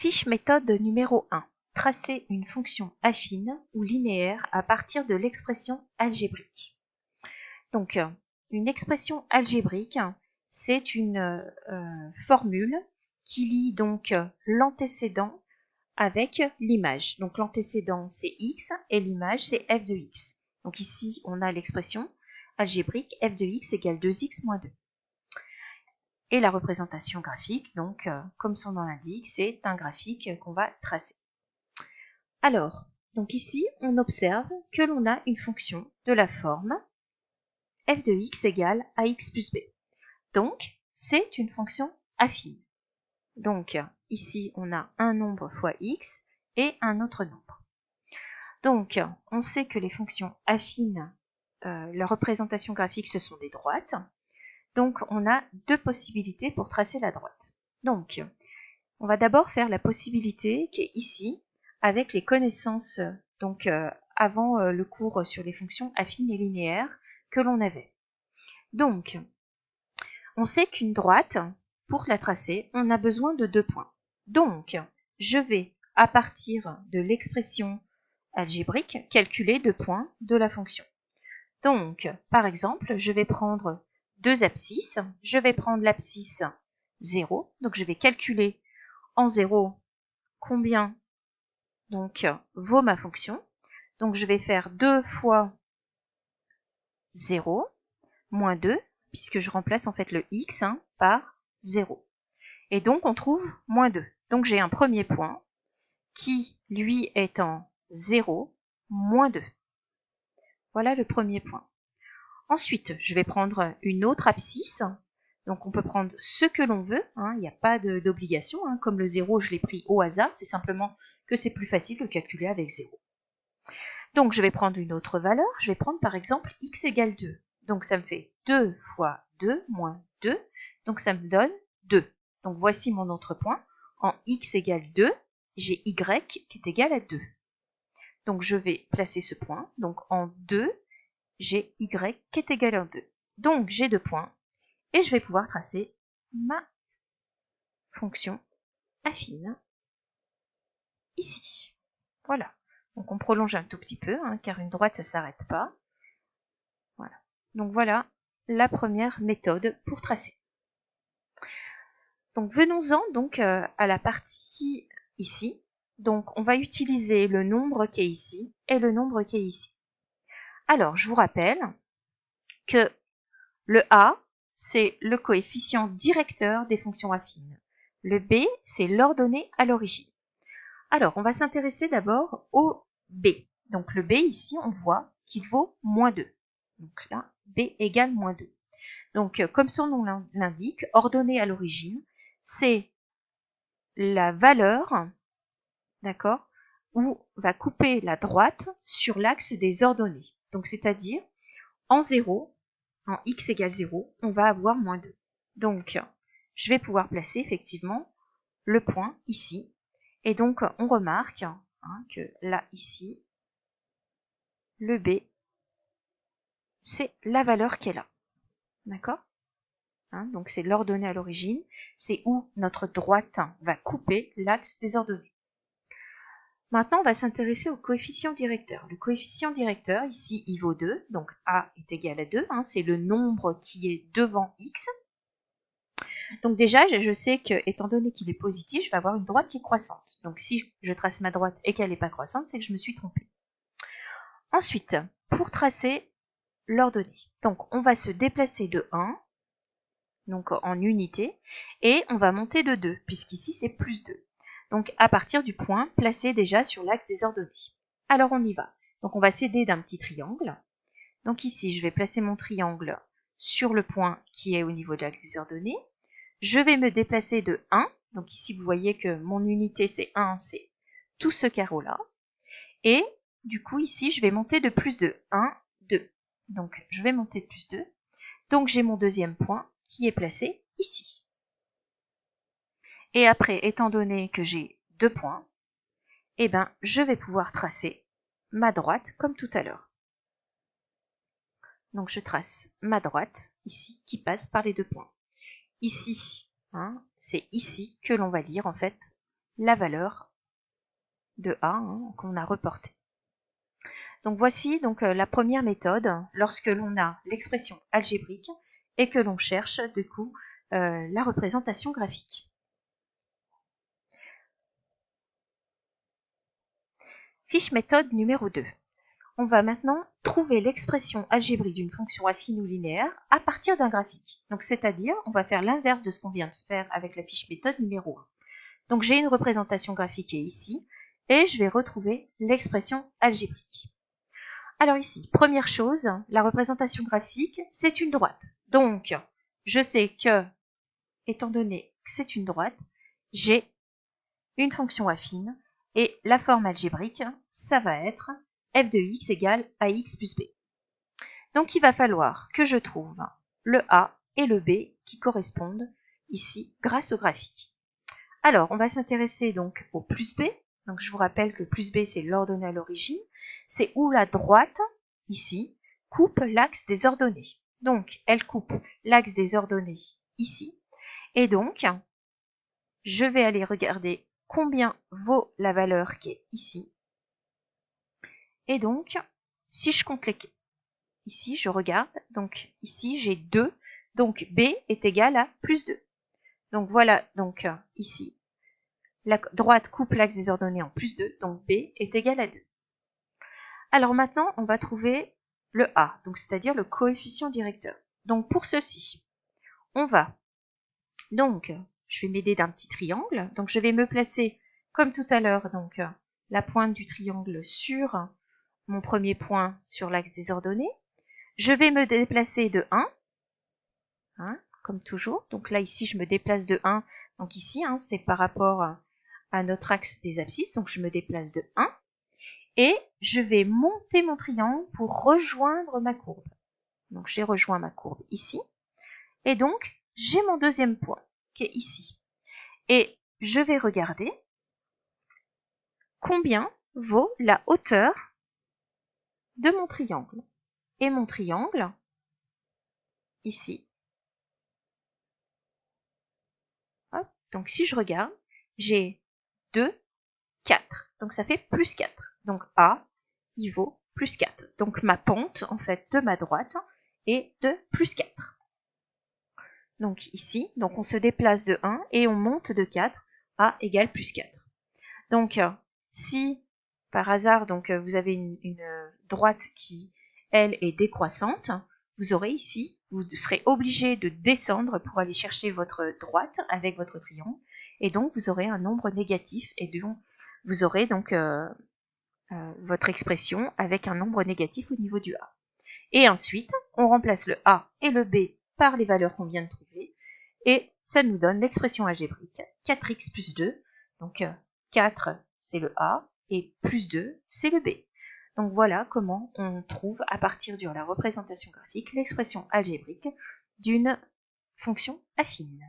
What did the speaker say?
Fiche méthode numéro 1. Tracer une fonction affine ou linéaire à partir de l'expression algébrique. Donc, une expression algébrique, c'est une formule qui lie donc l'antécédent avec l'image. Donc, l'antécédent, c'est x et l'image, c'est f de x. Donc, ici, on a l'expression algébrique f de x égale 2x moins 2. Et la représentation graphique, donc, comme son nom l'indique, c'est un graphique qu'on va tracer. Alors, donc ici, on observe que l'on a une fonction de la forme f de x égale ax plus b. Donc, c'est une fonction affine. Donc, ici, on a un nombre fois x et un autre nombre. Donc, on sait que les fonctions affines, leur représentation graphique, ce sont des droites. Donc, on a deux possibilités pour tracer la droite. Donc, on va d'abord faire la possibilité qui est ici, avec les connaissances, donc avant le cours sur les fonctions affines et linéaires que l'on avait. Donc, on sait qu'une droite, pour la tracer, on a besoin de 2 points. Donc, je vais, à partir de l'expression algébrique, calculer 2 points de la fonction. Donc, par exemple, je vais prendre 2 abscisses. Je vais prendre l'abscisse 0. Donc, je vais calculer en 0 combien donc vaut ma fonction. Donc, je vais faire 2 fois 0 moins 2, puisque je remplace en fait le x par 0. Et donc, on trouve moins 2. Donc, j'ai un premier point qui, lui, est en 0 moins 2. Voilà le premier point. Ensuite, je vais prendre une autre abscisse. Donc, on peut prendre ce que l'on veut. Il n'y a pas d'obligation. Comme le 0, je l'ai pris au hasard. C'est simplement que c'est plus facile de calculer avec 0. Donc, je vais prendre une autre valeur. Je vais prendre, par exemple, x égale 2. Donc, ça me fait 2 fois 2 moins 2. Donc, ça me donne 2. Donc, voici mon autre point. En x égale 2, j'ai y qui est égal à 2. Donc, je vais placer ce point. Donc, en 2, j'ai y qui est égal à 2. Donc, j'ai 2 points. Et je vais pouvoir tracer ma fonction affine ici. Voilà. Donc, on prolonge un tout petit peu, car une droite, ça ne s'arrête pas. Voilà. Donc, voilà la première méthode pour tracer. Donc, venons-en donc à la partie ici. Donc, on va utiliser le nombre qui est ici et le nombre qui est ici. Alors, je vous rappelle que le A, c'est le coefficient directeur des fonctions affines. Le B, c'est l'ordonnée à l'origine. Alors, on va s'intéresser d'abord au B. Donc, le B, ici, on voit qu'il vaut moins 2. Donc là, B égale moins 2. Donc, comme son nom l'indique, ordonnée à l'origine, c'est la valeur, d'accord, où va couper la droite sur l'axe des ordonnées. Donc, c'est-à-dire, en 0, en x égale 0, on va avoir moins 2. Donc, je vais pouvoir placer effectivement le point ici. Et donc, on remarque que là, ici, le B, c'est la valeur qui est là. D'accord ? Donc, c'est l'ordonnée à l'origine. C'est où notre droite va couper l'axe des ordonnées. Maintenant, on va s'intéresser au coefficient directeur. Le coefficient directeur, ici, il vaut 2. Donc, A est égal à 2. C'est le nombre qui est devant x. Donc déjà, je sais que, étant donné qu'il est positif, je vais avoir une droite qui est croissante. Donc si je trace ma droite et qu'elle n'est pas croissante, c'est que je me suis trompée. Ensuite, pour tracer l'ordonnée, donc on va se déplacer de 1, donc en unité, et on va monter de 2, puisqu'ici c'est plus 2. Donc à partir du point placé déjà sur l'axe des ordonnées. Alors on y va. Donc on va s'aider d'un petit triangle. Donc ici, je vais placer mon triangle sur le point qui est au niveau de l'axe des ordonnées. Je vais me déplacer de 1. Donc ici, vous voyez que mon unité, c'est 1, c'est tout ce carreau-là. Et du coup, ici, je vais monter de plus 2. 1, 2. Donc, je vais monter de plus 2. Donc, j'ai mon deuxième point qui est placé ici. Et après, étant donné que j'ai 2 points, eh ben, je vais pouvoir tracer ma droite comme tout à l'heure. Donc, je trace ma droite ici qui passe par les 2 points. Ici, c'est ici que l'on va lire en fait la valeur de A qu'on a reportée. Donc voici donc la première méthode lorsque l'on a l'expression algébrique et que l'on cherche du coup la représentation graphique. Fiche méthode numéro 2. On va maintenant trouver l'expression algébrique d'une fonction affine ou linéaire à partir d'un graphique. Donc c'est-à-dire, on va faire l'inverse de ce qu'on vient de faire avec la fiche méthode numéro 1. Donc j'ai une représentation graphique qui est ici, et je vais retrouver l'expression algébrique. Alors ici, première chose, la représentation graphique, c'est une droite. Donc, je sais que, étant donné que c'est une droite, j'ai une fonction affine, et la forme algébrique, ça va être f de x égale ax plus b. Donc il va falloir que je trouve le a et le b qui correspondent ici grâce au graphique. Alors, on va s'intéresser donc au plus b. Donc je vous rappelle que plus b, c'est l'ordonnée à l'origine. C'est où la droite, ici, coupe l'axe des ordonnées. Donc, elle coupe l'axe des ordonnées ici. Et donc, je vais aller regarder combien vaut la valeur qui est ici. Et donc, si je compte les... Ici, je regarde. Donc, ici, j'ai 2. Donc, b est égal à plus 2. Donc, voilà, donc ici, la droite coupe l'axe des ordonnées en plus 2, donc b est égal à 2. Alors maintenant, on va trouver le a, donc c'est-à-dire le coefficient directeur. Donc pour ceci, on va, donc je vais m'aider d'un petit triangle, donc je vais me placer comme tout à l'heure, donc la pointe du triangle sur mon premier point sur l'axe des ordonnées. Je vais me déplacer de 1, comme toujours. Donc là, ici, je me déplace de 1. Donc ici, c'est par rapport à notre axe des abscisses. Donc je me déplace de 1. Et je vais monter mon triangle pour rejoindre ma courbe. Donc j'ai rejoint ma courbe ici. Et donc, j'ai mon deuxième point qui est ici. Et je vais regarder combien vaut la hauteur de mon triangle. Et mon triangle, ici. Hop. Donc si je regarde, j'ai 2, 4. Donc ça fait plus 4. Donc A, il vaut plus 4. Donc ma pente, en fait, de ma droite est de plus 4. Donc ici, donc on se déplace de 1 et on monte de 4 à égale plus 4. Donc si par hasard donc vous avez une droite qui, elle, est décroissante, vous aurez ici, vous serez obligé de descendre pour aller chercher votre droite avec votre triangle, et donc vous aurez un nombre négatif, et donc vous aurez donc votre expression avec un nombre négatif au niveau du A. Et ensuite, on remplace le A et le B par les valeurs qu'on vient de trouver, et ça nous donne l'expression algébrique 4x plus 2, donc 4 c'est le A, et plus 2 c'est le B. Donc voilà comment on trouve à partir de la représentation graphique l'expression algébrique d'une fonction affine.